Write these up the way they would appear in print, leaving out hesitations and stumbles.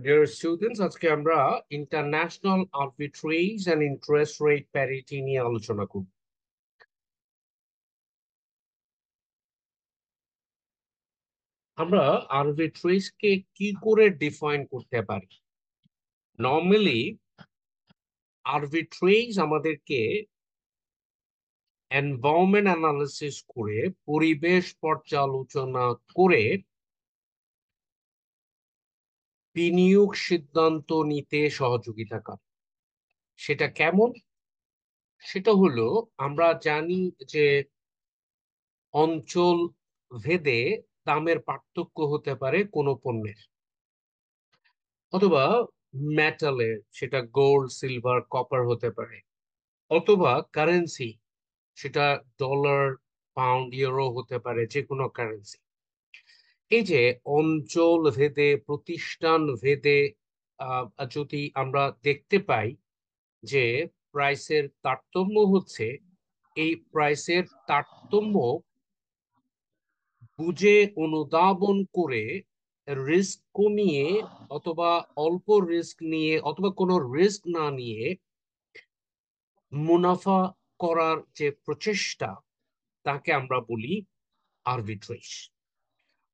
Dear students, আজকে আমরা international arbitrage and interest rate parity নিয়ে আলোচনা করব। আমরা আরবিট্রেজ কে কি করে ডিফাইন করতে পারি? নরমালি আরবিট্রেজ আমাদেরকে এনভায়রনমেন্ট অ্যানালিসিস করে, পরিবেশ পর্যালোচনা করে বিনিয়োগ সিদ্ধান্ত নিতে সহযোগিতা করে। সেটা কেমন? সেটা হলো, আমরা জানি যে অঞ্চল ভেদে দামের পার্থক্য হতে পারে কোনো পণ্যের, অথবা মেটালের, সেটা গোল্ড, সিলভার, কপার হতে পারে, অথবা কারেন্সি, সেটা ডলার, পাউন্ড, ইউরো হতে পারে, যে কোনো কারেন্সি। এই যে অঞ্চল ভেদে, প্রতিষ্ঠান ভেদে যদি আমরা দেখতে পাই যে প্রাইসের তারতম্য হচ্ছে, এই প্রাইসের তারতম্য বুঝে অনুধাবন করে রিস্ক কমিয়ে, অথবা অল্প রিস্ক নিয়ে, অথবা কোনো রিস্ক না নিয়ে মুনাফা করার যে প্রচেষ্টা, তাকে আমরা বলি আরবিট্রেজ।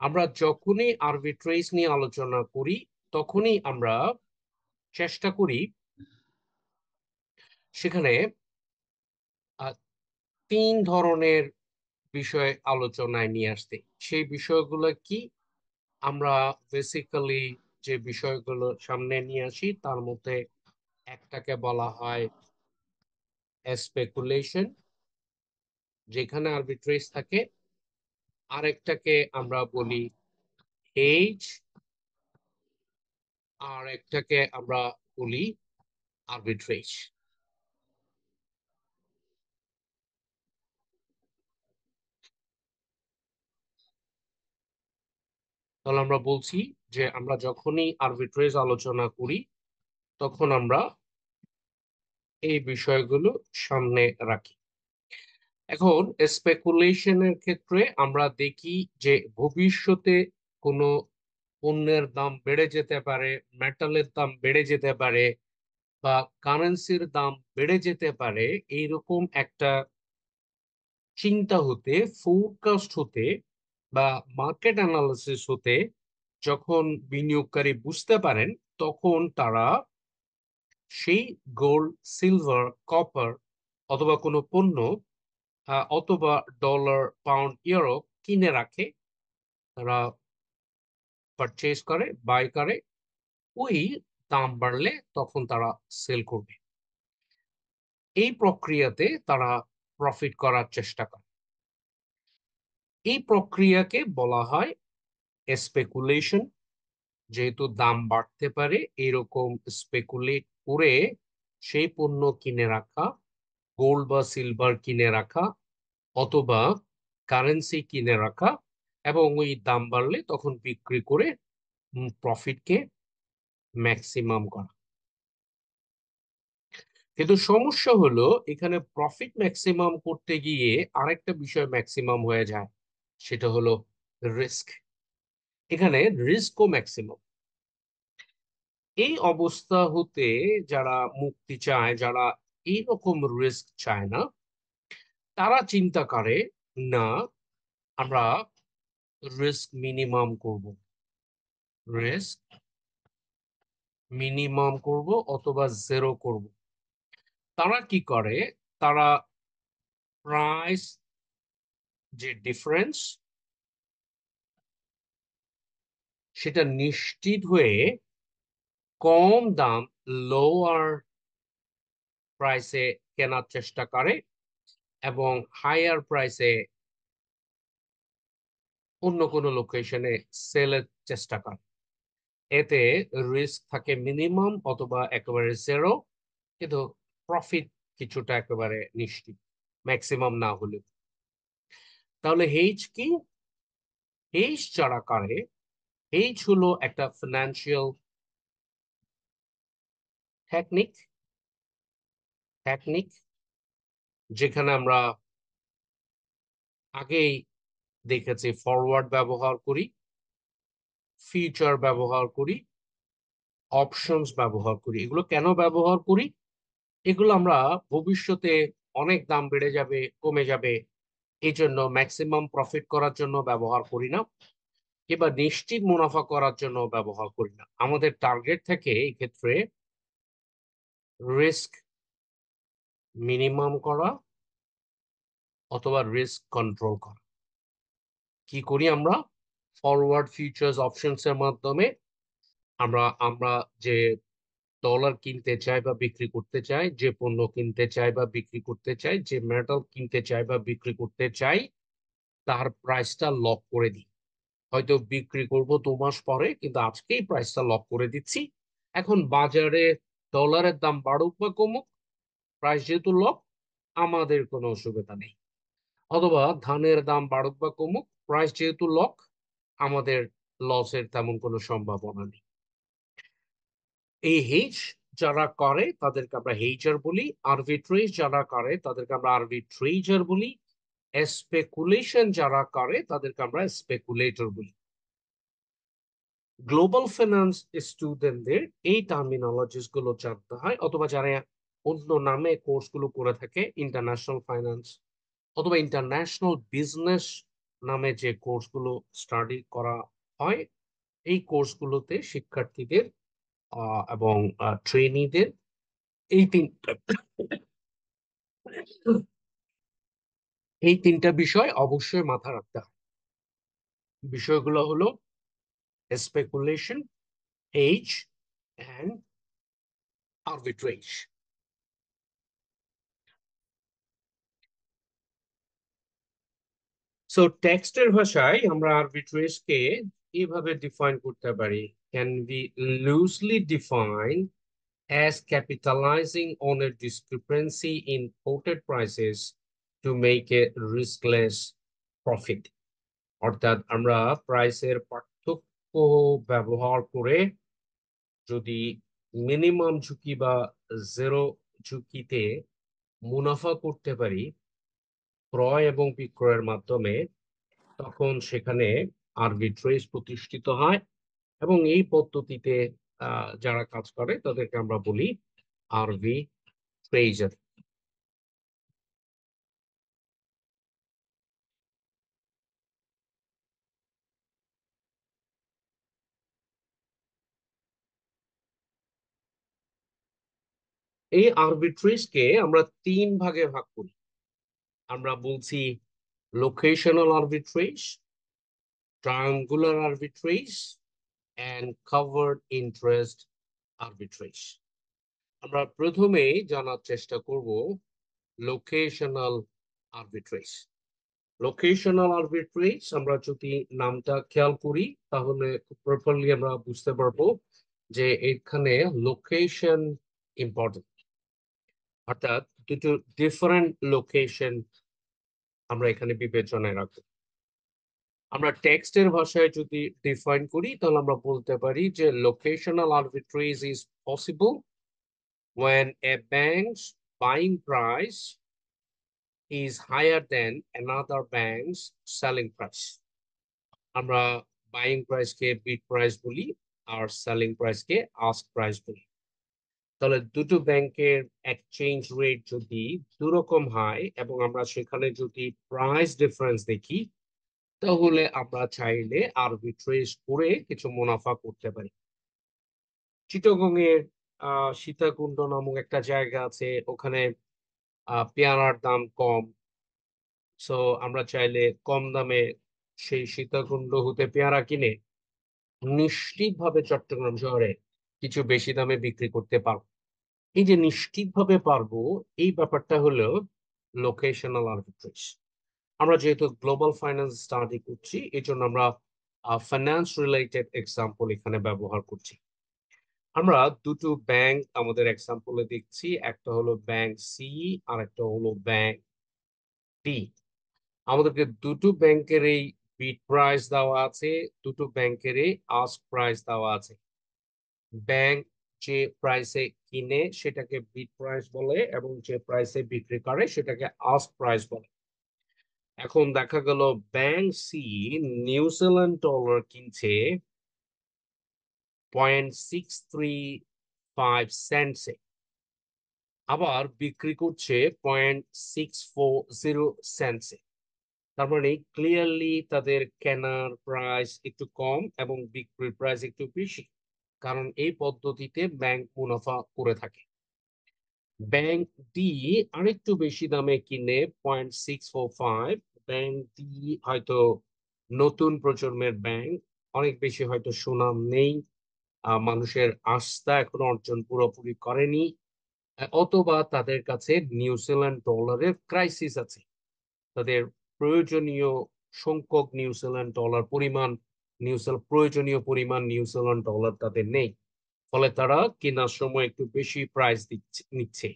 আমরা যখনই আরবিট্রেজ নিয়ে আলোচনা করি, তখনই আমরা চেষ্টা করি সেখানে আহ, তিন ধরনের বিষয় আলোচনায় নিয়ে আসতে। সেই বিষয়গুলো কি? আমরা বেসিক্যালি যে বিষয়গুলো সামনে নিয়ে আসি, তার মধ্যে একটাকে বলা হয় স্পেকুলেশন, যেখানে আরবিট্রেজ থাকে। আরেকটাকে আমরা বলি হেজ, আর একটাকে আমরা বলি আরবিট্রেজ। তাহলে আমরা বলছি যে আমরা যখনই আরবিট্রেজ আলোচনা করি, তখন আমরা এই বিষয়গুলো সামনে রাখি। এখন স্পেকুলেশনের ক্ষেত্রে আমরা দেখি যে ভবিষ্যতে কোনো পণ্যের দাম বেড়ে যেতে পারে, মেটালের দাম বেড়ে যেতে পারে, বা কারেন্সির দাম বেড়ে যেতে পারে, এইরকম একটা চিন্তা হতে, ফোরকাস্ট হতে, বা মার্কেট অ্যানালিসিস হতে যখন বিনিয়োগকারী বুঝতে পারেন, তখন তারা সেই গোল্ড, সিলভার, কপার অথবা কোনো পণ্য, অথবা ডলার, পাউন্ড, ইউরো কিনে রাখে। তারা পারচেজ করে, বাই করে। ওই দাম বাড়লে তখন তারা সেল করবে। এই প্রক্রিয়াতে তারা প্রফিট করার চেষ্টা করে। এই প্রক্রিয়াকে বলা হয় স্পেকুলেশন। যেহেতু দাম বাড়তে পারে, এরকম স্পেকুলেট করে সেই পণ্য কিনে রাখা, গোল্ড বা সিলভার কিনে রাখা, অথবা কারেন্সি কিনে রাখা, এবং ওই দাম বাড়লে তখন বিক্রি করে প্রফিটকে ম্যাক্সিমাম করা। কিন্তু সমস্যা হলো, এখানে প্রফিট ম্যাক্সিমাম করতে গিয়ে আরেকটা বিষয় ম্যাক্সিমাম হয়ে যায়, সেটা হলো রিস্ক। এখানে রিস্কও ম্যাক্সিমাম। এই অবস্থা হতে যারা মুক্তি চায়, যারা এইরকম রিস্ক চায় না, তারা চিন্তা করে, না, আমরা রিস্ক মিনিমাম করব, রিস্ক মিনিমাম করব, অথবা জিরো করব। তারা কি করে? তারা প্রাইস যে ডিফারেন্স, সেটা নিশ্চিত হয়ে কম দাম, লোয়ার প্রাইসে কেনার চেষ্টা করে, এবং হায়ার প্রাইসে অন্য কোনো লোকেশনে সেলের চেষ্টা করে। এতে রিস্ক থাকে মিনিমাম অথবা একেবারে জিরো, কিন্তু প্রফিট কিছুটা একেবারে নিশ্চিত, ম্যাক্সিমাম না হলে। তাহলে হেজ কি? হেজ যারা করে, হেজ হলো একটা ফিনান্সিয়াল টেকনিক টেকনিক যেখানে আমরা আগেই দেখেছি ফরওয়ার্ড ব্যবহার করি, ফিউচার ব্যবহার করি, অপশনস ব্যবহার করি। এগুলো কেন ব্যবহার করি? এগুলো আমরা ভবিষ্যতে অনেক দাম বেড়ে যাবে, কমে যাবে, এই জন্য ম্যাক্সিমাম প্রফিট করার জন্য ব্যবহার করি না, কিংবা নিশ্চিত মুনাফা করার জন্য ব্যবহার করি না। আমাদের টার্গেট থাকে এই ক্ষেত্রে রিস্ক মিনিমাম করা অথবা রিস্ক কন্ট্রোল করা। কি করি আমরা? ফরওয়ার্ড ফিউচার্স অপশনস এর মাধ্যমে আমরা আমরা যে ডলার কিনতে চাই বা বিক্রি করতে চাই, যে পণ্য কিনতে চাই বা বিক্রি করতে চাই, যে মেটাল কিনতে চাই বা বিক্রি করতে চাই, তার প্রাইসটা লক করে দিই। হয়তো বিক্রি করব 2 মাস পরে, কিন্তু আজকেই প্রাইসটা লক করে দিচ্ছি। এখন বাজারে ডলারের দাম বাড়ুক বা কমুক, প্রাইস যেহেতু লক, আমাদের কোনো অসুবিধা নেই। অথবা ধানের দাম বাড়ুক বা কমুক, প্রাইস যেহেতু লক, আমাদের লসের তেমন কোনো সম্ভাবনা নেই। এই হেজ যারা করে তাদেরকে আমরা হেজার বলি, আরবিট্রেজ যারা করে তাদেরকে আমরা আরবিট্রেজার বলি, স্পেকুলেশন যারা করে তাদেরকে আমরা স্পেকুলেটর বলি। গ্লোবাল ফিনান্স স্টুডেন্টদের এই টার্মিনোলজিস গুলো জানতে হয়, অথবা যারা অন্য নামে কোর্স গুলো করে থাকে, ইন্টারন্যাশনাল ফাইন্যান্স অথবা ইন্টারন্যাশনাল বিজনেস নামে যে কোর্স গুলো স্টাডি করা হয়, এই কোর্সগুলোতে শিক্ষার্থীদের এবং ট্রেনিদের এই তিনটা এই তিনটা বিষয় অবশ্যই মাথা রাখতে হয়। বিষয়গুলো হলো speculation, hedge and arbitrage. So টেক্সটের ভাষায় আমরা আরবিট্রেজ কে এইভাবে ডিফাইন করতে পারি: can be loosely define as capitalizing on a discrepancy in quoted prices to make a riskless profit। অর্থাৎ আমরা প্রাইসের পার্থক্য ব্যবহার করে যদি মিনিমাম ঝুঁকি বা জিরো ঝুঁকিতে মুনাফা করতে পারি ক্রয় এবং বিক্রয়ের মাধ্যমে, তখন সেখানে আরবিট্রেজ প্রতিষ্ঠিত হয়। এবং এই পদ্ধতিতে যারা কাজ করে তাদেরকে আমরা বলি আরবি ট্রেজার। এই আরবিট্রেজকে আমরা 3 ভাগে ভাগ করি। আমরা বলছি locational arbitrage, triangular arbitrage and covered interest arbitrage. আমরা প্রথমেই জানার চেষ্টা করব লোকেশনাল আরবিট্রেজ। লোকেশনাল আরবিট্রেজ আমরা যদি নামটা খেয়াল করি, তাহলে প্রপারলি আমরা বুঝতে পারবো যে এখানে লোকেশন ইম্পর্টেন্ট। অর্থাৎ দুটো ডিফারেন্ট লোকেশন আমরা এখানে বিবেচনায় রাখবো। আমরা টেক্সটের ভাষায় যদি ডিফাইন করি, তাহলে আমরা বলতে পারি যে locational arbitrage is possible when a bank's buying price is higher than another bank's selling price। আমরা বাইং প্রাইসকে বিড প্রাইস বলি, আর সেলিং প্রাইসকে আস্ক প্রাইস বলি। তাহলে দুটো ব্যাংকের এক্সচেঞ্জ রেট যদি দুরকম হয় এবং আমরা সেখানে যদি প্রাইস ডিফারেন্স দেখি, তাহলে আমরা চাইলে আরবিট্রেজ করে কিছু মুনাফা করতে পারি। চিটাগং এর সীতাকুণ্ড নামক একটা জায়গা আছে, ওখানে পেয়ারার দাম কম। সো আমরা চাইলে কম দামে সেই সীতাকুণ্ড হতে পেয়ারা কিনে নিশ্চিতভাবে চট্টগ্রাম শহরে কিছু বেশি দামে বিক্রি করতে পারবো। এই যে নিশ্চিতভাবে পারবো, এই ব্যাপারটা হলো লোকেশনাল আর্বিট্রেজ। আমরা যেহেতু গ্লোবাল ফাইন্যান্স স্টাডি করছি, এই জন্য আমরা ফাইন্যান্স রিলেটেড এক্সাম্পল এখানে ব্যবহার করছি। আমরা দুটো ব্যাংক আমাদের এক্সাম্পলে দেখছি, একটা হলো ব্যাংক সি আর একটা হলো ব্যাংক ডি। আমাদেরকে দুটো ব্যাংকের এই বিড প্রাইস দেওয়া আছে, দুটো ব্যাংকের এই আস্ক প্রাইস দেওয়া আছে। ব্যাংক যে প্রাইসে কিনে সেটাকে বিড প্রাইস বলে, এবং যে প্রাইসে বিক্রি করে সেটাকে আস্ক প্রাইস বলে। এখন দেখা গেল ব্যাংক সি নিউজিল্যান্ড ডলার কিনছে 0.635 সেন্টসে, আবার বিক্রি করছে 0.640 সেন্টসে। তার মানে ক্লিয়ারলি তাদের কেনার প্রাইস একটু কম এবং বিক্রির প্রাইস একটু বেশি, কারণ এই পদ্ধতিতে ব্যাংক মুনাফা করে থাকে। ব্যাংক ডি আরেকটু বেশি দামে কিনে 0.645। ব্যাংক ডি হয়তো নতুন প্রজন্মের ব্যাংক, অনেক বেশি হয়তো সুনাম নেই, মানুষের আস্থা এখনো অর্জন পুরোপুরি করেনি, অথবা তাদের কাছে নিউজিল্যান্ড ডলারের ক্রাইসিস আছে। তাদের প্রয়োজনীয় সংখ্যক নিউজিল্যান্ড ডলার পরিমাণ প্রয়োজনীয় পরিমাণ নিউজিল্যান্ড ডলার তাদের নেই, ফলে তারা কেনার সময় একটু বেশি প্রাইস নিচ্ছে,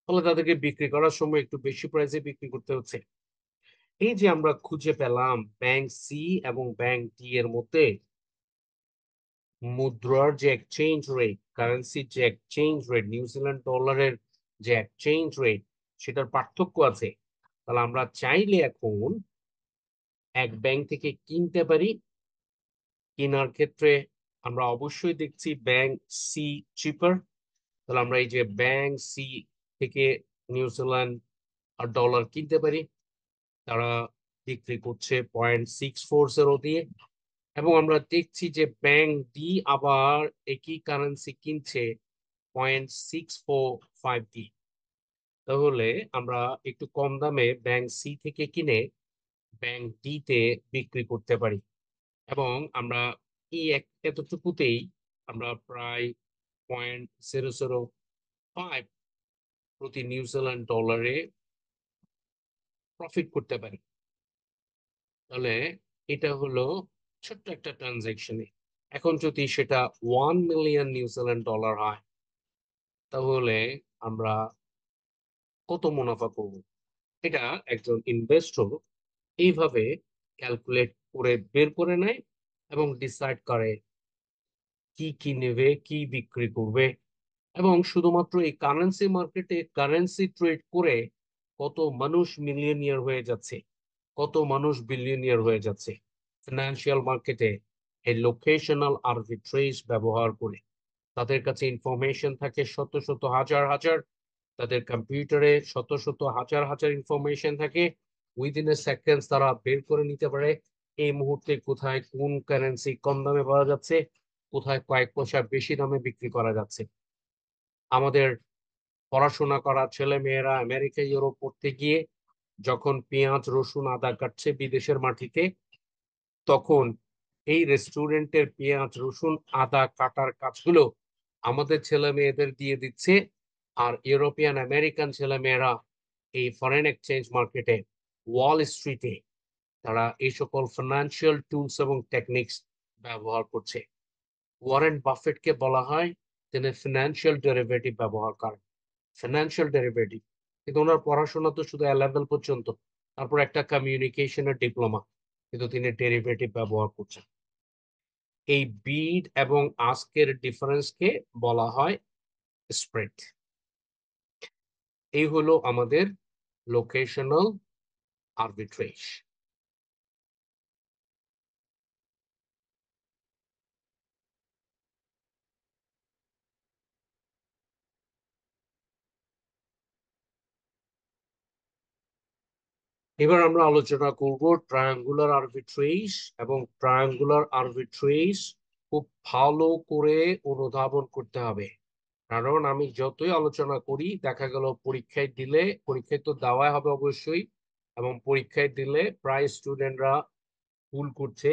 ফলে তাদেরকে বিক্রি করার সময় একটু বেশি প্রাইসে বিক্রি করতে হচ্ছে। এই যে আমরা খুঁজে পেলাম ব্যাংক সি এবং ব্যাংক ডি এর মধ্যে মুদ্রার যে এক্সচেঞ্জ রেট, কারেন্সির যে এক্সচেঞ্জ রেট, নিউজিল্যান্ড ডলারের যে এক্সচেঞ্জ রেট, সেটার পার্থক্য আছে, তাহলে আমরা চাইলে এখন এক ব্যাংক থেকে কিনতে পারি। কেনার ক্ষেত্রে আমরা অবশ্যই দেখছি ব্যাংক সি চিপার, তাহলে আমরা এই যে ব্যাংক সি থেকে নিউজিল্যান্ড আর ডলার কিনতে পারি। তারা বিক্রি করছে 0.640 দিয়ে, এবং আমরা দেখছি যে ব্যাংক ডি আবার একই কারেন্সি কিনছে 0.645 দিয়ে। তাহলে আমরা একটু কম দামে ব্যাংক সি থেকে কিনে ব্যাংক ডি তে বিক্রি করতে পারি, এবং আমরা এই এতটুকুতেই আমরা প্রায় 0.005 প্রতি নিউজিল্যান্ড ডলারে প্রফিট করতে পারি। তাহলে এটা হলো ছোট্ট একটা ট্রানজাকশনে। এখন যদি সেটা 1 মিলিয়ন নিউজিল্যান্ড ডলার হয়, তাহলে আমরা কত মুনাফা করব? এটা একজন ইনভেস্টর এইভাবে ক্যালকুলেট করে বের করে নেয় এবং ডিসাইড করে কি কি নেবে, কি বিক্রি করবে। এবং শুধুমাত্র এই কারেন্সি মার্কেটে কারেন্সি ট্রেড করে কত মানুষ মিলিয়নিয়ার হয়ে যাচ্ছে, কত মানুষ বিলিয়নিয়ার হয়ে যাচ্ছে ফিনান্সিয়াল মার্কেটে এই লোকেশনাল আরবিট্রেজ ব্যবহার করে। তাদের কাছে ইনফরমেশন থাকে শত শত হাজার হাজার, তাদের কম্পিউটারে শত শত হাজার হাজার ইনফরমেশন থাকে। উইদিন এ সেকেন্ড তারা বের করে নিতে পারে এই মুহূর্তে কোথায় কোন কারেন্সি কম দামে পাওয়া যাচ্ছে, কোথায় কয়েক পয়সা বেশি দামে বিক্রি করা যাচ্ছে। আমাদের পড়াশোনা করা ছেলে মেয়েরা আমেরিকা ইউরোপ পড়তে গিয়ে যখন পেঁয়াজ রসুন আদা কাটছে বিদেশের মাটিতে, তখন এই রেস্টুরেন্টের পেঁয়াজ রসুন আদা কাটার কাজগুলো আমাদের ছেলে মেয়েদের দিয়ে দিচ্ছে। আর ইউরোপিয়ান আমেরিকান ছেলে মেয়েরা এই ফরেন এক্সচেঞ্জ মার্কেটে, ওয়াল স্ট্রিটে তারা এই সকল ফিনান্সিয়াল টুলস এবং টেকনিক্স ব্যবহার করছে। ওয়ারেন বাফেটকে বলা হয় তিনি ফিনান্সিয়াল ডেরিভেটিভ ব্যবহার করেন, ফিনান্সিয়াল ডেরিভেটিভ। কিন্তু ওনার পড়াশোনা তো শুধু লেভেল পর্যন্ত, তারপর একটা কমিউনিকেশনের ডিপ্লোমা, কিন্তু তিনি ডেরিভেটিভ ব্যবহার করছেন। এই বিড এবং আস্কের ডিফারেন্সকে বলা হয় স্প্রেড। এই হলো আমাদের লোকেশনাল আরবিট্রেজ। এবার আমরা আলোচনা করব ট্রায়াঙ্গুলার আরবিট্রেজ, এবং ট্রায়াঙ্গুলার আরবিট্রেজ খুব ভালো করে অনুধাবন করতে হবে। কারণ আমি যতই আলোচনা করি দেখা গেল পরীক্ষায় তো দেওয়া হবে অবশ্যই, এবং পরীক্ষায় দিলে প্রায় স্টুডেন্টরা ভুল করছে,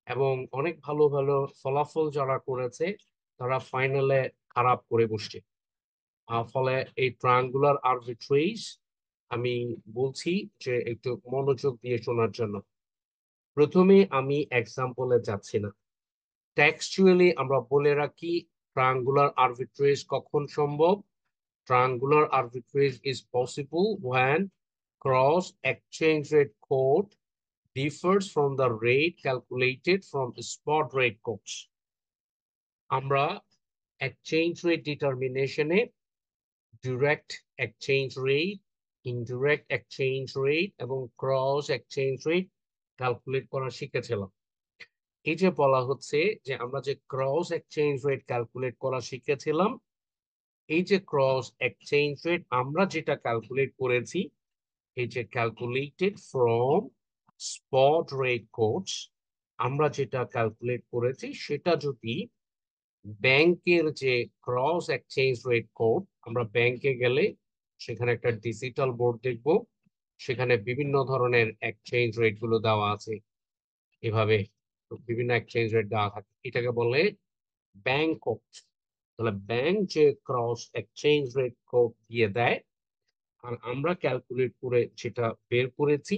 এবং অনেক ভালো ভালো ফলাফল যারা করেছে তারা ফাইনালে খারাপ করে বসছে। ফলে এই ট্রায়াঙ্গুলার আরবিট্রেজ আমি বলছি যে একটু মনোযোগ দিয়ে শোনার জন্য। প্রথমে আমি এক্সাম্পলে যাচ্ছি না, টেক্সচুয়ালি আমরা বলে রাখি ট্রায়াঙ্গুলার আরবিট্রেজ কখন সম্ভব। Triangular arbitrage is possible when cross exchange rate quote differs from the rate calculated from spot rate quotes. আমরা exchange rate determination এ direct exchange rate, indirect exchange rate এবং cross exchange rate ক্যালকুলেট করা শিখেছিলাম। এই যে বলা হচ্ছে যে আমরা যে ক্রস এক্সচেঞ্জ রেট ক্যালকুলেট করা শিখেছিলাম, এই যে ক্রস এক্সচেঞ্জ রেট আমরা যেটা ক্যালকুলেট করেছি, এই যে calculated from spot rate codes, আমরা যেটা ক্যালকুলেট করেছি সেটা যদি ব্যাংকের যে ক্রস এক্সচেঞ্জ রেট কোড, আমরা ব্যাংকে গেলে সেখানে একটা ডিজিটাল বোর্ড দেখব, সেখানে বিভিন্ন ধরনের এক্সচেঞ্জ রেট গুলো দেওয়া আছে, এভাবে বিভিন্ন এক্সচেঞ্জ রেট দেওয়া থাকে, এটাকে বলে ব্যাংক কোড। তাহলে ব্যাংক যে ক্রস এক্সচেঞ্জ রেট কোড দিয়ে দেয় আর আমরা ক্যালকুলেট করে যেটা বের করেছি,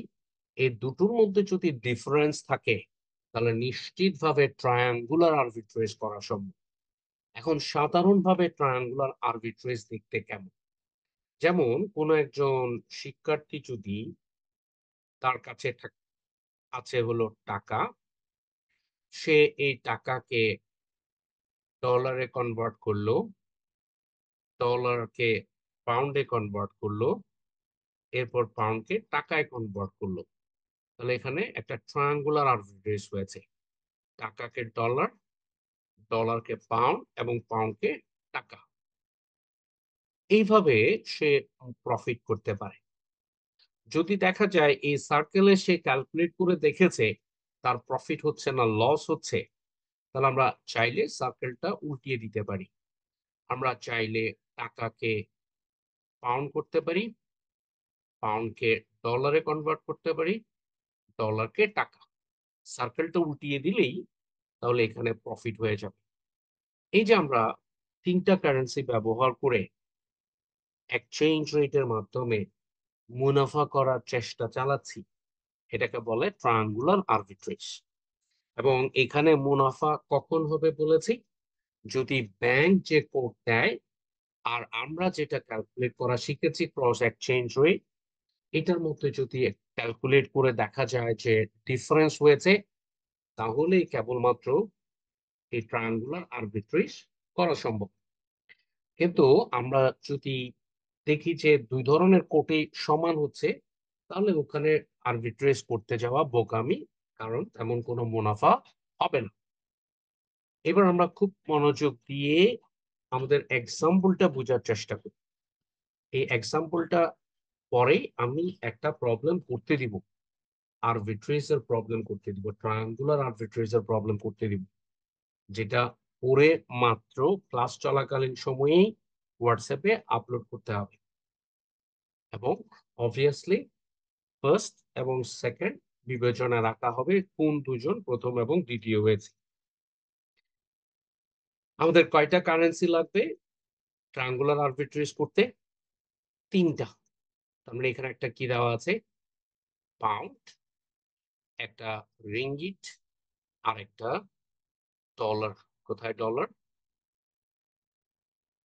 এই দুটোর মধ্যে যদি ডিফারেন্স থাকে তাহলে নিশ্চিতভাবে ট্রায়াঙ্গুলার আরবিট্রেজ করা সম্ভব। এখন সাধারণভাবে ট্রায়াঙ্গুলার আরবিট্রেজ দেখতে কেমন? যেমন কোনো একজন শিক্ষার্থী যদি, তার কাছে আছে হলো টাকা, সে এই টাকাকে ডলারে কনভার্ট করলো, ডলারকে পাউন্ডে কনভার্ট করলো, এরপর পাউন্ডকে টাকায় কনভার্ট করলো, তাহলে এখানে একটা ট্রায়াঙ্গুলার আরবিট্রেজ হয়েছে। টাকাকে ডলার, ডলারকে পাউন্ড এবং পাউন্ডকে টাকা, এইভাবে সে প্রফিট করতে পারে। যদি দেখা যায় এই সার্কেলে সে ক্যালকুলেট করে দেখেছে তার প্রফিট হচ্ছে না, লস হচ্ছে, তাহলে আমরা চাইলে সার্কেলটা উল্টিয়ে দিতে পারি। আমরা চাইলে টাকাকে পাউন্ড করতে পারি, পাউন্ডকে ডলারে কনভার্ট করতে পারি, ডলারকে টাকা, সার্কেলটা উল্টিয়ে দিলেই তাহলে এখানে প্রফিট হয়ে যাবে। এই যে আমরা তিনটা কারেন্সি ব্যবহার করে এক্সচেঞ্জ রেটের মাধ্যমে মুনাফা করার চেষ্টা চালাচ্ছি, এটাকে বলে ট্রায়াঙ্গুলার আরবিট্রেজ। এবং এখানে মুনাফা কখন হবে বলেছি, যদি ব্যাংক যে কোড দেয় আর আমরা যেটা ক্যালকুলেট করা শিখেছি ক্রস এক্সচেঞ্জ রেট, এটার মধ্যে যদি ক্যালকুলেট করে দেখা যায় যে ডিফারেন্স হয়েছে, তাহলেই কেবলমাত্র এই ট্রায়াঙ্গুলার আরবিট্রেজ করা সম্ভব। কিন্তু আমরা যদি দেখি যে দুই ধরনের কোটে সমান হচ্ছে, তাহলে ওখানে আরবিট্রেজ করতে যাওয়া বোকামি, কারণ তেমন কোনো মুনাফা হবে না। এবার আমরা খুব মনোযোগ দিয়ে আমাদের এক্সাম্পলটা বোঝার চেষ্টা করি। এই এক্সাম্পলটা পরেই আমি একটা প্রবলেম করতে দিব, আরবিট্রেজের প্রবলেম করতে দিব, ট্রায়াঙ্গুলার আরবিট্রেজের প্রবলেম করতে দিব, যেটা পরে মাত্র ক্লাস চলাকালীন সময়েই হোয়াটসঅ্যাপে আপলোড করতে হবে। এবং অবভিয়াসলি ফার্স্ট এবং সেকেন্ড বিবেচনা রাখা হবে কোন দুজন প্রথম এবং দ্বিতীয় হয়েছে। আমাদের কয়টা কারেন্সি লাগবে ট্রায়াঙ্গুলার আরবিট্রেজ করতে? তিনটা। তার মানে এখানে একটা কি দেওয়া আছে, পাউন্ড, একটা রিঙ্গিট, আর একটা ডলার। কোথায় ডলার?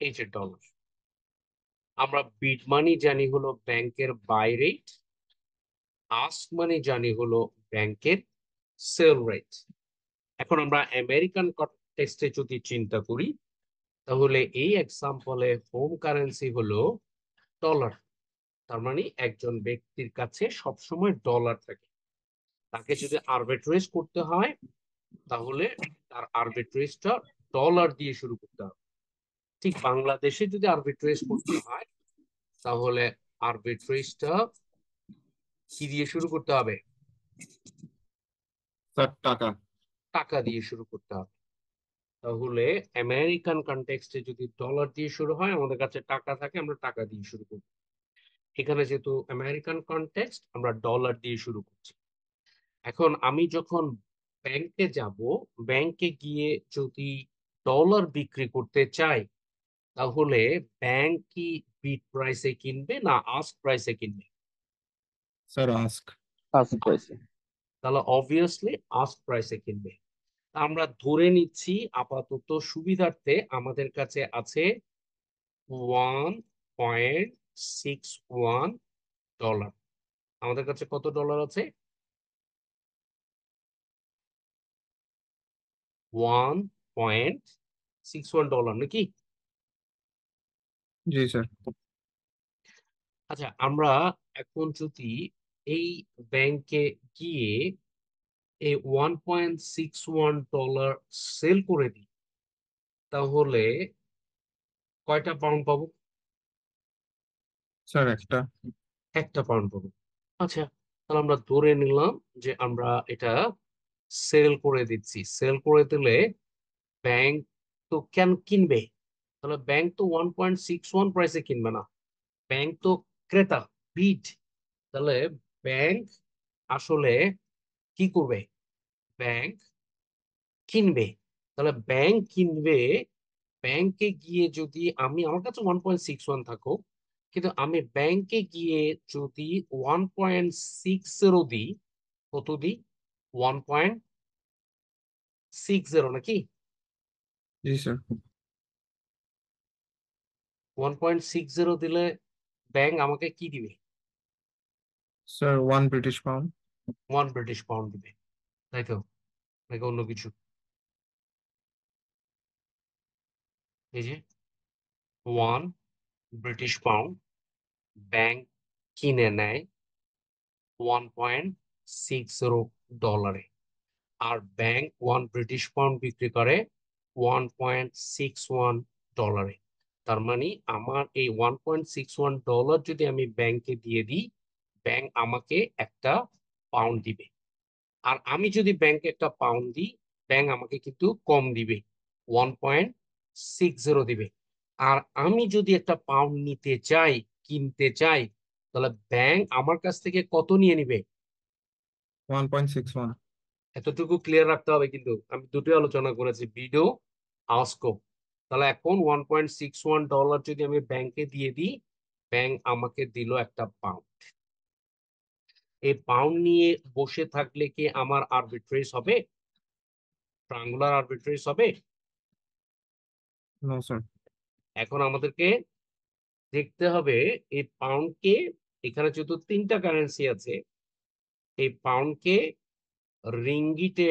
এই যে ডলার। আমরা বিড মানি জানি হলো ব্যাংকের বাই রেট, আস্ক মানি জানি হলো ব্যাংকের সেল রেট। এখন আমরা আমেরিকান কনটেক্সটে যদি চিন্তা করি, তাহলে এই এক্সাম্পলে হোম কারেন্সি হলো ডলার। তার মানে একজন ব্যক্তির কাছে সবসময় ডলার থাকে, তাকে যদি আরবিট্রেজ করতে হয় তাহলে তার আরবিট্রেজটা ডলার দিয়ে শুরু করতে হবে। ঠিক বাংলাদেশে যদি আরবিট্রেজ করতে হয় তাহলে আরবিট্রেজটা কি দিয়ে শুরু করতে হবে? স্যার টাকা। টাকা দিয়ে শুরু করতে হবে। তাহলে আমেরিকান কনটেক্সটে যদি ডলার দিয়ে শুরু হয়, আমাদের কাছে টাকা থাকে, আমরা টাকা দিয়ে শুরু করব। এখানে যেহেতু আমেরিকান কনটেক্সট, আমরা ডলার দিয়ে শুরু করছি। এখন আমি যখন ব্যাংকে যাব, ব্যাংকে গিয়ে যদি ডলার বিক্রি করতে চাই, তাহলে ব্যাংক কি বিড প্রাইসে কিনবে না আস্ক প্রাইসে কিনবে? Sir ask. আচ্ছা পাইছি। তাহলে অবভিয়াসলি আস্ক প্রাইসে কিনবে। আমরা ধরে নিচ্ছি আপাতত সুবিধার্থে আমাদের কাছে আছে 1.61 ডলার। আমাদের কাছে কত ডলার আছে? 1.61 ডলার নাকি? জি স্যার। আচ্ছা, আমরা এখন যদি এই ব্যাংকে গিয়ে এই $1.61 সেল করে দিই, তাহলে কয়টা পাউন্ড পাবো? স্যার একটা। একটা পাউন্ড পাবো। আচ্ছা, তাহলে আমরা ধরে নিলাম যে আমরা এটা সেল করে দিচ্ছি। সেল করে দিলে ব্যাংক তো কেন কিনবে? তাহলে ব্যাংক তো 1.61 প্রাইসে কিনবে না, ব্যাংক তো ক্রেতা, বিড। তাহলে ব্যাংক আসলে কি করবে? ব্যাংক কিনবে। তাহলে ব্যাংক কিনবে, ব্যাংকে গিয়ে যদি আমি, আমার কাছে 1.61 থাকুক, কিন্তু আমি ব্যাংকে গিয়ে যদি 1.60 দিই, কত দিই? 1.60 নাকি? জি স্যার। 1.60 দিলে ব্যাংক আমাকে কি দিবে? Sir 1 British pound. 1 British pound দিবে, তাই তো? নাকি অন্য কিছু? এই যে 1 ব্রিটিশ পাউন্ড ব্যাংক কিনে নেয় 1.60 ডলারে, আর ব্যাংক 1 ব্রিটিশ পাউন্ড বিক্রি করে 1.61 ডলারে। তার মানে আমার এই $1.61 যদি আমি ব্যাংকে দিয়ে দিই, ব্যাংক আমাকে একটা পাউন্ড দিবে। আর আমি যদি ব্যাংকে একটা পাউন্ড দিই, ব্যাংক আমাকে কিন্তু কম দিবে, 1.60 দিবে। আর আমি যদি একটা পাউন্ড নিতে চাই, কিনতে চাই, তাহলে ব্যাংক আমার কাছ থেকে কত নিয়ে নিবে? 1.61। এতটুকু ক্লিয়ার রাখতে হবে, কিন্তু আমি দুটোই আলোচনা করেছি, ভিডিও আস্কো। তাহলে এখন $1.61 যদি আমি ব্যাংকে দিয়ে দিই, ব্যাংক আমাকে দিল একটা পাউন্ড। এই পাউন্ড নিয়ে বসে থাকলে কি আমার আরবিট্রেজ হবে? ট্রায়াঙ্গুলার আরবিট্রেজ হবে? No sir. এখন আমাদেরকে দেখতে হবে এই পাউন্ডকে, এখানে যেহেতু তিনটা কারেন্সি আছে, এই পাউন্ডকে রিঙ্গিটে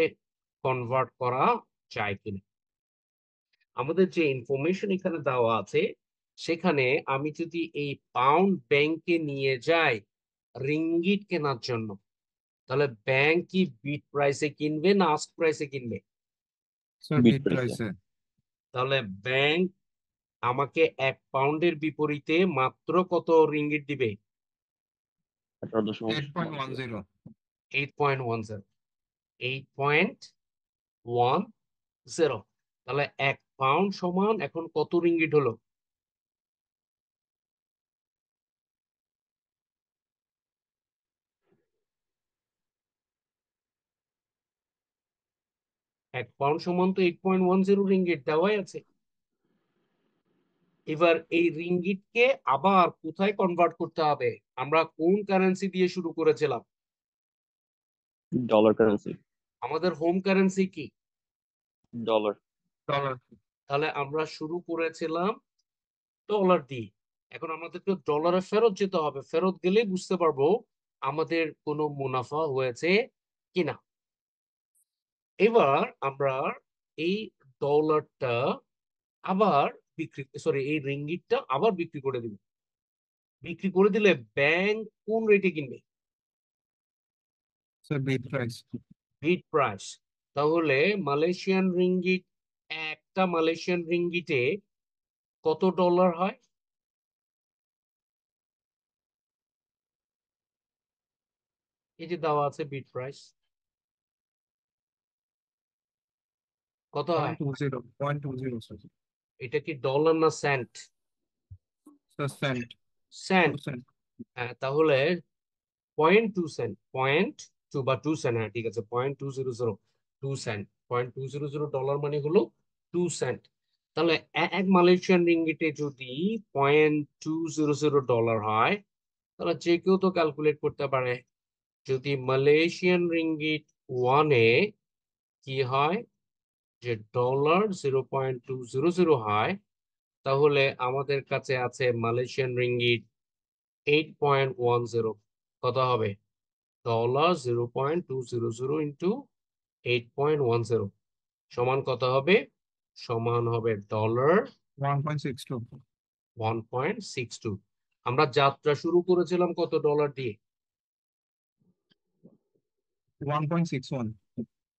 কনভার্ট করা যায় কিনা। আমাদের যে ইনফরমেশন এখানে দেওয়া আছে, সেখানে আমি যদি এই পাউন্ড ব্যাংকে নিয়ে যাই রিঙ্গিট কেনার জন্য, তাহলে ব্যাংক কি বিট প্রাইসে কিনবে না আস্ক প্রাইসে কিনবে? স্যার বিট বিট প্রাইসে। প্রাইসে। তাহলে ব্যাংক আমাকে 1 পাউন্ডের বিপরীতে মাত্র কত রিঙ্গিট দিবে? 8.10। 8.10। 8.10। তাহলে 1 পাউন্ড সমান এখন কত রিঙ্গিট হলো? এক পাউন্ড সমান তো 8.10 রিঙ্গিট দেওয়াই আছে। এবার এই রিঙ্গিটকে আবার কোথায় কনভার্ট করতে হবে? আমরা কোন কারেন্সি দিয়ে শুরু করেছিলাম? Dollar currency. আমাদের হোম কারেন্সি কি? ডলার। ডলার। তাহলে আমরা শুরু করেছিলাম ডলার দিয়ে। এখন আমাদেরকে ডলারে ফেরত যেতে হবে, ফেরত গেলেই বুঝতে পারবো আমাদের কোনো মুনাফা হয়েছে কিনা। এবার আমরা এই ডলারটা আবার বিক্রি, সরি, এই রিঙ্গিটটা আবার বিক্রি করে দিব। বিক্রি করে দিলে ব্যাংক কোন রেটে কিনবে? Sir bid price. Bid price. তাহলে মালয়েশিয়ান রিঙ্গিট, একটা মালয়েশিয়ান রিঙ্গিটে কত ডলার হয়? এই যে দেওয়া আছে বিট প্রাইস, কত হয়? 0.20। 0.20 স্যার। এটা কি ডলার না cent? Sir cent. Two cent. Cent. তাহলে 0.2 সেন্ট, 0.2 বা 2 সেন্ট, হ্যাঁ ঠিক আছে, 0.200 $2, $0.200 মানে হলো 2 সেন্ট। তাহলে এক মালয়েশিয়ান রিঙ্গিটে যদি $0.200 হয়, তাহলে যে কেউ তো ক্যালকুলেট করতে পারে, যদি মালয়েশিয়ান রিঙ্গিট ওয়ানে কি হয়, যে $0.200 হয়, তাহলে আমাদের কাছে আছে মালয়েশিয়ান রিঙ্গিট 8.10। কত হবে? $0.200 ইন্টু 8.10 সমান কত হবে? সমান হবে ডলার 1.62। 1.62। আমরা যাত্রা শুরু করেছিলাম কত ডলার দিয়ে? 1.61।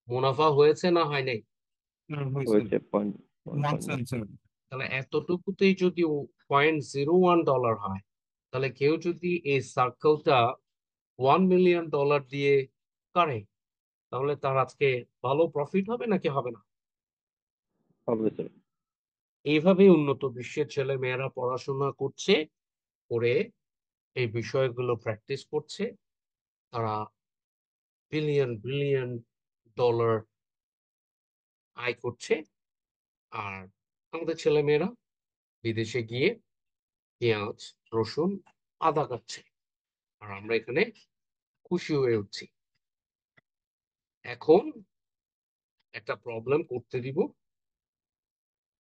মুনাফা হয়েছে না হয় নাই? হয়েছে $0.1 তাহলে এতটুকুতেই যদি $0.01 হয়, তাহলে কেউ যদি এই সার্কেলটা $1 মিলিয়ন দিয়ে করে, তাহলে তার আজকে ভালো প্রফিট হবে নাকি হবে না? হবে স্যার। এইভাবে উন্নত বিশ্বের ছেলে মেয়েরা পড়াশোনা করছে, করে এই বিষয়গুলো প্র্যাকটিস করছে। তারা বিলিয়ন বিলিয়ন ডলার আয় করছে। আর আমাদের ছেলে মেয়েরা বিদেশে গিয়ে পেঁয়াজ, রসুন, আদা খাচ্ছে, আর আমরা এখানে খুশি হয়ে উঠছি। এখন একটা প্রবলেম করতে দিব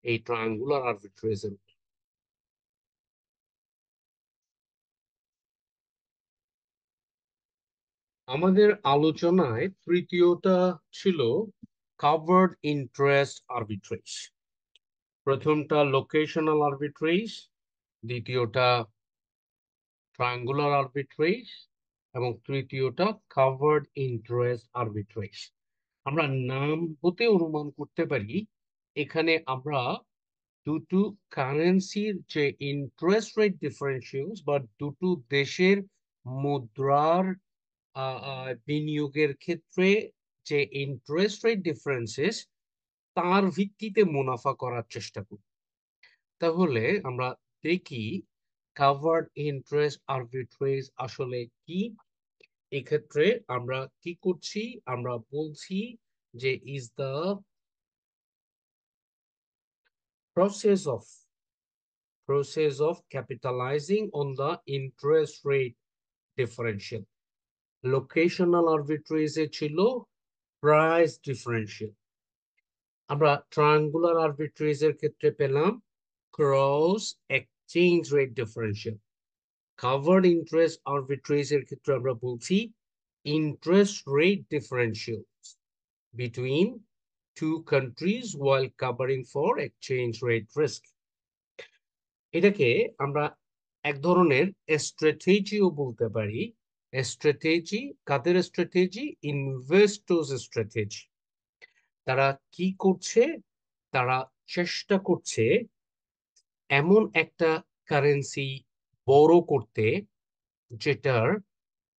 এই ট্রায়াঙ্গুলার আরবিট্রেজের। আমাদের আলোচনায় তৃতীয়টা ছিল কাভার্ড ইন্টারেস্ট আরবিট্রেজ। প্রথমটা লোকেশনাল আরবিট্রেজ, দ্বিতীয়টা ট্রায়াঙ্গুলার আরবিট্রেজ এবং তৃতীয়টা কাভার্ড ইন্টারেস্ট আরবিট্রেজ। আমরা নাম হতে অনুমান করতে পারি এখানে আমরা দুটো কারেন্সির যে ইন্টারেস্ট রেট ডিফারেন্সিয়ালস বা দুটো দেশের মুদ্রার বিনিয়োগের ক্ষেত্রে যে ইন্টারেস্ট রেট ডিফারেন্সেস, তার ভিত্তিতে মুনাফা করার চেষ্টা করি। তাহলে আমরা দেখি কাভার্ড ইন্টারেস্ট আরবিট্রেজ আসলে কি। এক্ষেত্রে আমরা কি করছি, আমরা বলছি যে is the process of capitalizing on the interest rate differential. Locational arbitrage ছিল price differential। আমরা triangular arbitrage এর ক্ষেত্রে পেলাম cross exchange rate differential। covered interest arbitrage এর ক্ষেত্রে আমরা বলছি interest rate differential between two countries while covering for exchange rate risk। এটাকে আমরা এক ধরনের স্ট্র্যাটেজিও বলতে পারি। স্ট্র্যাটেজি কাদের স্ট্র্যাটেজি? Investors strategy. তারা কি করছে? তারা চেষ্টা করছে এমন একটা কারেন্সি বড় করতে যেটার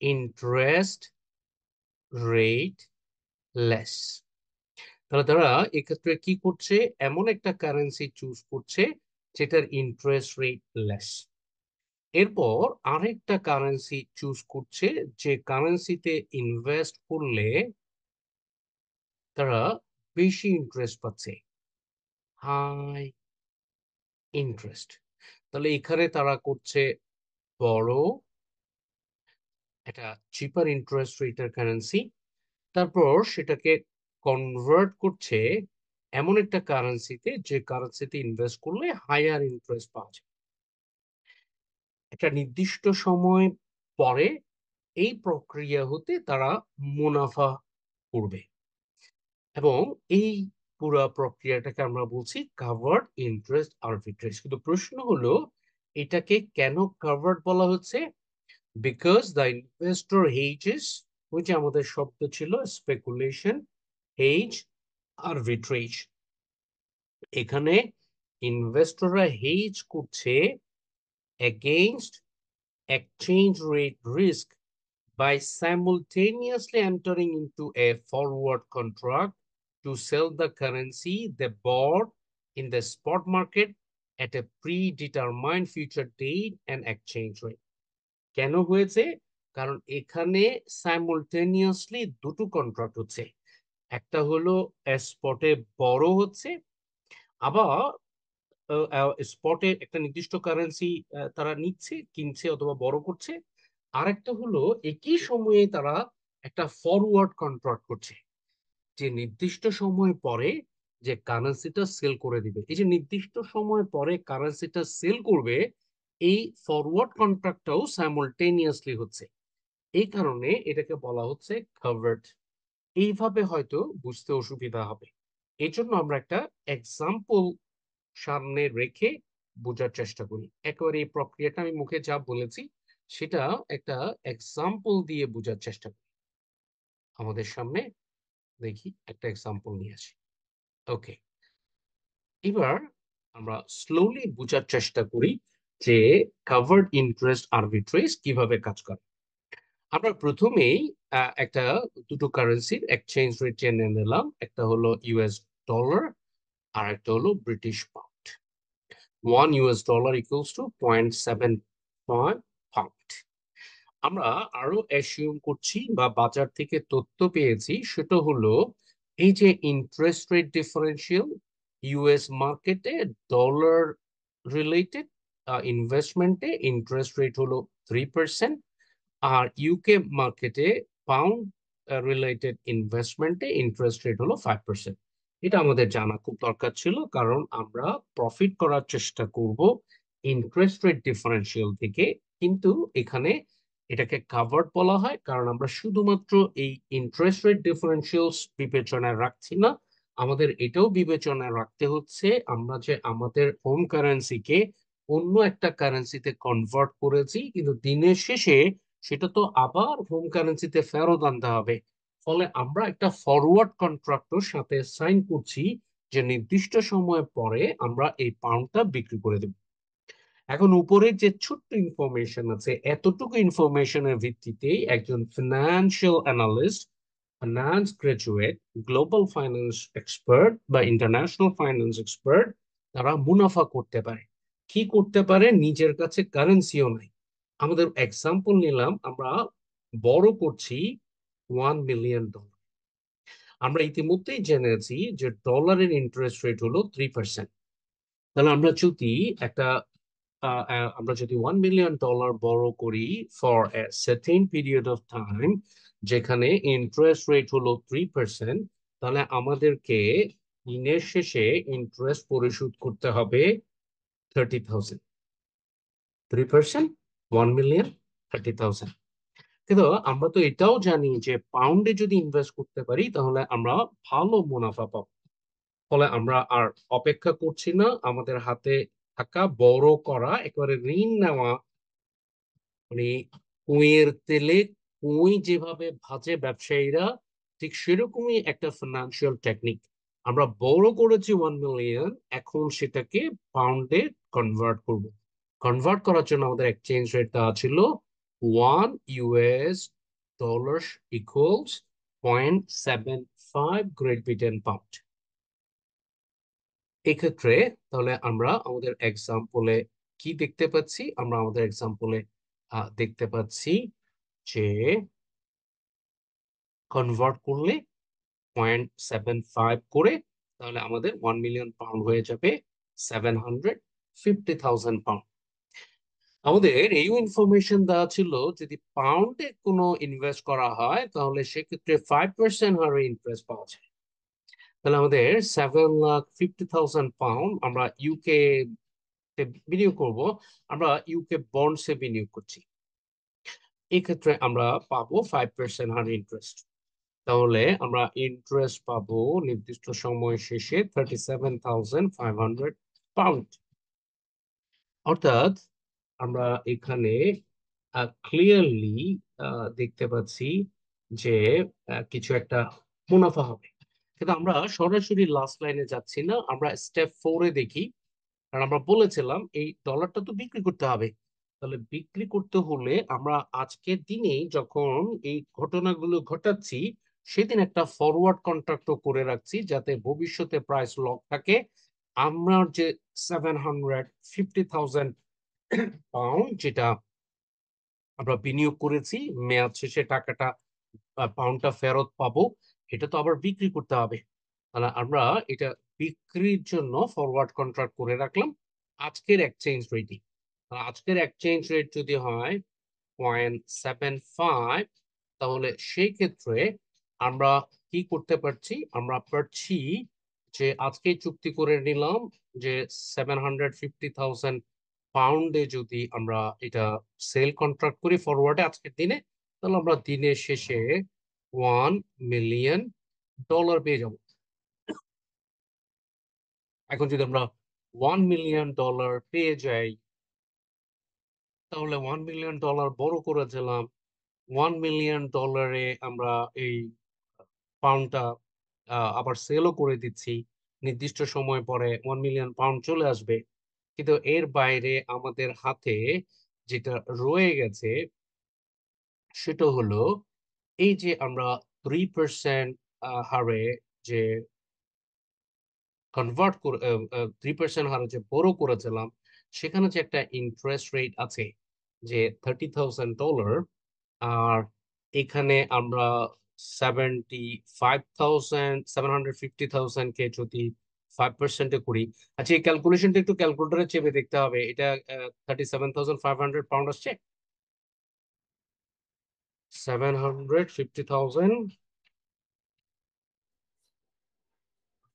ইন্টারেস্ট রেট লেস। তাহলে তারা এক্ষেত্রে কি করছে? এমন একটা কারেন্সি চুজ করছে যেটার ইন্টারেস্ট রেট লেস। এরপর আরেকটা কারেন্সি চুজ করছে যে কারেন্সিতে ইনভেস্ট করলে তারা বেশি ইন্টারেস্ট পাচ্ছে, হাই ইন্টারেস্ট। তাহলে এখানে তারা করছে বড় একটা চিপার ইন্টারেস্ট রেটের কারেন্সি, তারপর সেটাকে কনভার্ট করছে এমন একটা কারেন্সিতে যে কারেন্সিতে ইনভেস্ট করলে হায়ার ইন্টারেস্ট পাওয়া যায়। একটা নির্দিষ্ট সময় পরে এই প্রক্রিয়া হতে তারা মুনাফা করবে এবং এই পুরো প্রক্রিয়াটাকে আমরা বলছি কাভার্ড ইন্টারেস্ট আরবিট্রেজ। কিন্তু প্রশ্ন হলো এটাকে কেন কাভার্ড বলা হচ্ছে? বিকজ দ্য ইনভেস্টর হেজেস, ওই যে আমাদের শব্দ ছিল স্পেকুলেশন, হেজ, আরবিট্রেজ। এখানে ইনভেস্টররা হেজ করছে against exchange rate risk by simultaneously entering into a forward contract to sell the currency they bought in the spot market at a predetermined future date and exchange rate. কেন হয়েছে? কারণ এখানে সাইমultaneously দুটো contract হচ্ছে। একটা হলো স্পটে বড় হচ্ছে, আবার স্পটে একটা নির্দিষ্ট কারেন্সি তারা নিচ্ছে, কিনছে অথবা বড় করছে। আরেকটা হলো একই সময়ে তারা একটা ফরওয়ার্ড কন্ট্রাক্ট করছে, যে নির্দিষ্ট সময় পরে যে কারেন্সিটা সেল করে দিবে। এই যে নির্দিষ্ট সময় পরে কারেন্সিটা সেল করবে, এই ফরওয়ার্ড কন্ট্রাক্টটাও সাইমultaneously হচ্ছে। এই কারণে এটাকে বলা হচ্ছে কাভার্ড। এইভাবে হয়তো বুঝতে অসুবিধা হবে, এই জন্য আমরা একটা এক্সাম্পল সামনে রেখে বোঝার চেষ্টা করি। একেবারে এই প্রক্রিয়াটা আমি মুখে যা বলেছি সেটা একটা এক্সাম্পল দিয়ে বোঝার চেষ্টা করি। আমাদের সামনে দেখি একটা এক্সাম্পল নিয়ে আসি। ওকে, এবার আমরা স্লোলি বোঝার চেষ্টা করি যে কাভার্ড ইন্টারেস্ট আরবিট্রেজ কিভাবে কাজ করে। আমরা প্রথমেই একটা দুটো কারেন্সির এক্সচেঞ্জ রেট জেনে নিলাম, একটা হলো ইউএস ডলার আর একটা হলো British pound. $1 equals to 0.75 pound. আমরা আরো অ্যাসিউম করছি বা বাজার থেকে তথ্য পেয়েছি, সেটা হলো এই যে ইন্টারেস্ট রেট ডিফারেন্সিয়াল ইউএস মার্কেটে ডলার রিলেটেড ইনভেস্টমেন্টে ইন্টারেস্ট রেট হলো 3%, আর ইউকে মার্কেটে পাউন্ড রিলেটেড ইনভেস্টমেন্টে ইন্টারেস্ট রেট হলো 5%। এটা আমাদের জানা খুব দরকার ছিল, কারণ আমরা প্রফিট করার চেষ্টা করব ইন্টারেস্ট রেট ডিফারেন্সিয়াল থেকে। কিন্তু এখানে এটাকে কাভার্ড বলা হয়, কারণ আমরা শুধুমাত্র এই ইন্টারেস্ট রেট ডিফারেন্সিয়ালস বিবেচনায় রাখছি না, আমাদের এটাও বিবেচনায় রাখতে হচ্ছে আমরা যে আমাদের হোম কারেন্সিকে অন্য একটা কারেন্সিতে কনভার্ট করেছি, কিন্তু দিনের শেষে সেটা তো আবার হোম কারেন্সিতে ফেরত আনতে হবে। ফলে আমরা একটা ফরওয়ার্ড কন্ট্রাক্টর সাথে সাইন করছি যে নির্দিষ্ট সময় পরে আমরা এই পাউন্ডটা বিক্রি করে দেব। এখন উপরে যে ছোট্ট ইনফরমেশন আছে, এতটুকু ইনফরমেশনের ভিত্তিতেই একজন financial analyst, finance graduate, global finance expert বা ইন্টারন্যাশনাল ফাইন্যান্স এক্সপার্ট তারা মুনাফা করতে পারে। কি করতে পারে? নিজের কাছে কারেন্সিও নাই। আমাদের এক্সাম্পল নিলাম, আমরা বড় করছি $1 মিলিয়ন। আমরা ইতিমধ্যেই জেনেছি যে ডলারের ইন্টারেস্ট রেট হলো 3%। তাহলে আমরা যদি একটা আমরা যদি $1 মিলিয়ন বড় করি for a certain period of time, যেখানে ইন্টারেস্ট রেট হলো 3%, তাহলে আমাদেরকে দিনের শেষে ইন্টারেস্ট পরিশোধ করতে হবে 30,000। 3%, 1 মিলিয়ন, 30,000। কিন্তু আমরা তো এটাও জানি যে পাউন্ডে যদি ইনভেস্ট করতে পারি তাহলে আমরা ভালো মুনাফা পাবো। ফলে আমরা আর অপেক্ষা করছি না, আমাদের হাতে থাকা বড় করা একেবারে ঋণ নেওয়া, মানে কুঁয়ের তেলে কুঁই যেভাবে ভাজে ব্যবসায়ীরা, ঠিক সেরকমই একটা ফিনান্সিয়াল টেকনিক। আমরা বড় করেছি 1 মিলিয়ন, এখন সেটাকে পাউন্ডে কনভার্ট করব। কনভার্ট করার জন্য আমাদের এক্সচেঞ্জ রেট দেওয়া ছিল $1 ইকুয়ালস 0.75 গ্রেট ব্রিটেন পাউন্ড। এক্ষেত্রে তাহলে আমরা আমাদের এক্সাম্পলে কি দেখতে পাচ্ছি? আমরা আমাদের এক্সাম্পলে দেখতে পাচ্ছি যে কনভার্ট করলে 0.75 করে, তাহলে আমাদের 1 মিলিয়ন পাউন্ড হয়ে যাবে 750,000 পাউন্ড। আমাদের এই ইনফরমেশন দেওয়া ছিল যদি পাউন্ডে কোনো ইনভেস্ট করা হয় তাহলে সেক্ষেত্রে 5% হারে ইন্টারেস্ট পাওয়া যায়। তাহলে আমাদের 750,000 পাউন্ড আমরা ইউকে বিনিয়োগ করব, আমরা ইউকে বন্ডসে বিনিয়োগ করছি। এক্ষেত্রে আমরা পাবো 5% হার ইন্টারেস্ট। তাহলে আমরা ইন্টারেস্ট পাবো নির্দিষ্ট সময় শেষে 37,500 পাউন্ড। অর্থাৎ আমরা এখানে ক্লিয়ারলি দেখতে পাচ্ছি যে কিছু একটা মুনাফা হবে। কিন্তু আমরা সরাসরি লাস্ট লাইনে যাচ্ছি না, আমরা স্টেপ 4-এ দেখি। কারণ আমরা বলেছিলাম এই ডলারটা তো বিক্রি করতে হবে। তাহলে বিক্রি করতে হলে আমরা আজকের দিনেই যখন এই ঘটনাগুলো ঘটাচ্ছি সেদিন একটা ফরওয়ার্ড কন্ট্রাক্ট করে রাখছি, যাতে ভবিষ্যতে প্রাইস লক থাকে। আমরা যে 750,000 পাউন্ড যেটা আমরা বিনিয়োগ করেছি, মেয়াদ শেষে টাকাটা পাউন্ডটা ফেরত পাবো, এটা তো আবার বিক্রি করতে হবে। তাহলে আমরা এটা বিক্রির জন্য ফরওয়ার্ড কন্ট্রাক্ট করে রাখলাম আজকের এক্সচেঞ্জ রেটই। আজকের এক্সচেঞ্জ রেট যদি হয় 0.75, তাহলে সেই ক্ষেত্রে আমরা কি করতে পারছি? আমরা পারছি যে আজকে চুক্তি করে নিলাম যে 750,000 পাউন্ডে যদি আমরা এটা সেল কন্ট্রাক্ট করি ফরওয়ার্ডে আজকের দিনে, তাহলে আমরা দিনের শেষে $1 মিলিয়ন পেয়ে যাব। এখন যদি আমরা $1 মিলিয়ন পেয়ে যাই, তাহলে $1 মিলিয়ন বড় করেছিলাম, $1 মিলিয়ন আমরা এই পাউন্ডটা আবার সেলও করে দিচ্ছি, নির্দিষ্ট সময় পরে 1 মিলিয়ন পাউন্ড চলে আসবে, কিন্তু এর বাইরে আমাদের হাতে যেটা রয়ে গেছে সেটা হলো এই যে আমরা 3% হারে যে কনভার্ট করে 3% হারে যে বড় করেছিলাম, সেখানে যে একটা ইন্টারেস্ট রেট আছে যে $30,000, আর এখানে আমরা 750,000 কে যদি 5%-এ করি। আচ্ছা, এই ক্যালকুলেশনটা একটু ক্যালকুলেটরে চেপে দেখতে হবে। এটা 37,500 পাউন্ড আসছে। 750,000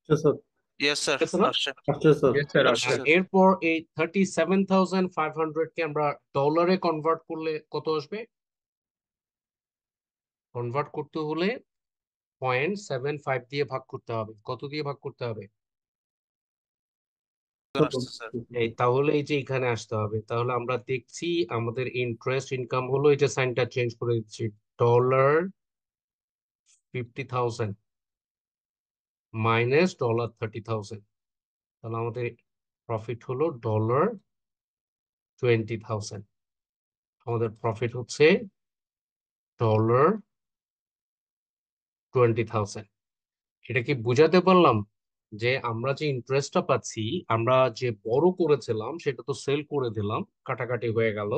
আচ্ছা স্যার। Yes, sir. আছে না? Arsha. আচ্ছা স্যার। Yes, sir. Yes, আর sir. এরপর এই 37,500 কে আমরা ডলারে কনভার্ট করলে কত আসবে? কনভার্ট করতে হলে 0.75 দিয়ে ভাগ করতে হবে। কত দিয়ে ভাগ করতে হবে? Arsha, sir. এই তাহলে এই যে এখানে আসতে হবে। তাহলে আমরা দেখছি আমাদের ইন্টারেস্ট ইনকাম হলো, এই যে সাইনটা চেঞ্জ করে দিচ্ছি, $50,000 মাইনাস $30,000। তাহলে আমাদের প্রফিট হলো $20,000। আমাদের প্রফিট হচ্ছে $20,000। এটা কি বুঝাতে পারলাম যে আমরা যে ইন্টারেস্টটা পাচ্ছি, আমরা যে বড় করেছিলাম সেটা তো সেল করে দিলাম, কাটাকাটি হয়ে গেল,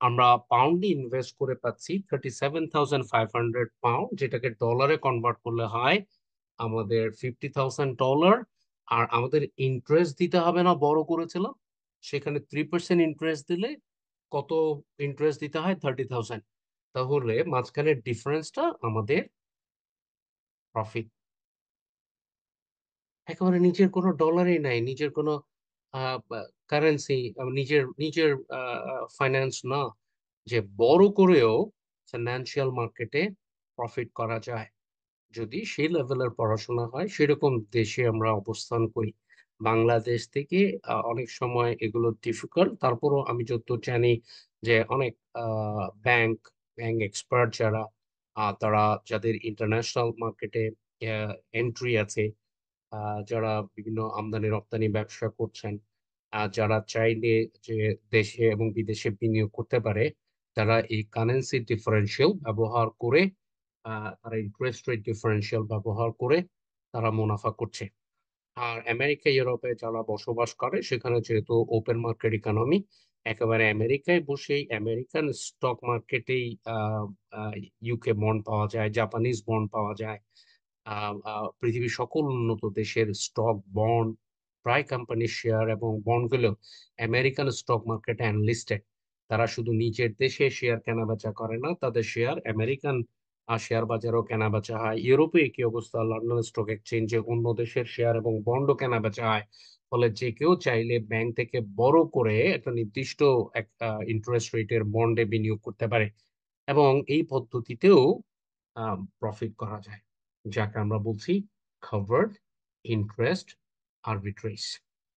আমরা পাউন্ডে ইনভেস্ট করে পাচ্ছি 37,500 পাউন্ড, যেটাকে ডলারে কনভার্ট করলে হয় আমাদের $50,000। আর আমাদের ইন্টারেস্ট দিতে হবে না, বড় করেছিলাম সেখানে 3% ইন্টারেস্ট দিলে কত ইন্টারেস্ট দিতে হয়? 30,000। তাহলে মাঝখানের ডিফারেন্সটা আমাদের প্রফিট। একেবারে নিজের কোনো ডলারই নাই, নিজের কোনো কারেন্সি, নিজের নিজের ফাইন্যান্স না, যে বড় করেও ফিনান্সিয়াল মার্কেটে প্রফিট করা যায় যদি সেই লেভেলের পড়াশোনা হয়, সেরকম দেশে আমরা অবস্থান করি। বাংলাদেশ থেকে অনেক সময় এগুলো ডিফিকাল্ট, তারপরও আমি যতদূর জানি যে অনেক ব্যাংক ব্যাংক এক্সপার্ট যারা, তারা যাদের ইন্টারন্যাশনাল মার্কেটে এন্ট্রি আছে, যারা বিভিন্ন আমদানি রপ্তানি ব্যবসা করছেন, যারা চাইলে যে দেশে এবং বিদেশে বিনিয়োগ করতে পারে, তারা এই কারেন্সি ডিফারেন্সিয়াল ব্যবহার করে, তারা ইন্টারেস্ট রেট ডিফারেন্সিয়াল ব্যবহার করে তারা মুনাফা করছে। আর আমেরিকা ইউরোপে যারা বসবাস করে, সেখানে যেহেতু ওপেন মার্কেট ইকোনমি, একেবারে আমেরিকায় বসেই আমেরিকান স্টক মার্কেটেই ইউকে বন্ড পাওয়া যায়, জাপানিজ বন্ড পাওয়া যায়, পৃথিবীর সকল উন্নত দেশের স্টক, বন্ড, প্রায় কোম্পানির শেয়ার এবং বন্ডগুলো আমেরিকান স্টক মার্কেটে আনলিস্টেড। তারা শুধু নিজের দেশে শেয়ার কেনাবেচা করে না, তাদের শেয়ার আমেরিকান শেয়ার বাজারও কেনাবেচা হয়। ইউরোপে কি অবস্থা, লন্ডন স্টক এক্সচেঞ্জে অন্য দেশের শেয়ার এবং বন্ডও কেনাবেচা হয়। ফলে যে কেউ চাইলে ব্যাংক থেকে বড় করে একটা নির্দিষ্ট একটা ইন্টারেস্ট রেটের বন্ডে বিনিয়োগ করতে পারে, এবং এই পদ্ধতিতেও প্রফিট করা যায়, যাকে আমরা বলছি কাভার্ড ইন্টারেস্ট আরবিট্রেজ।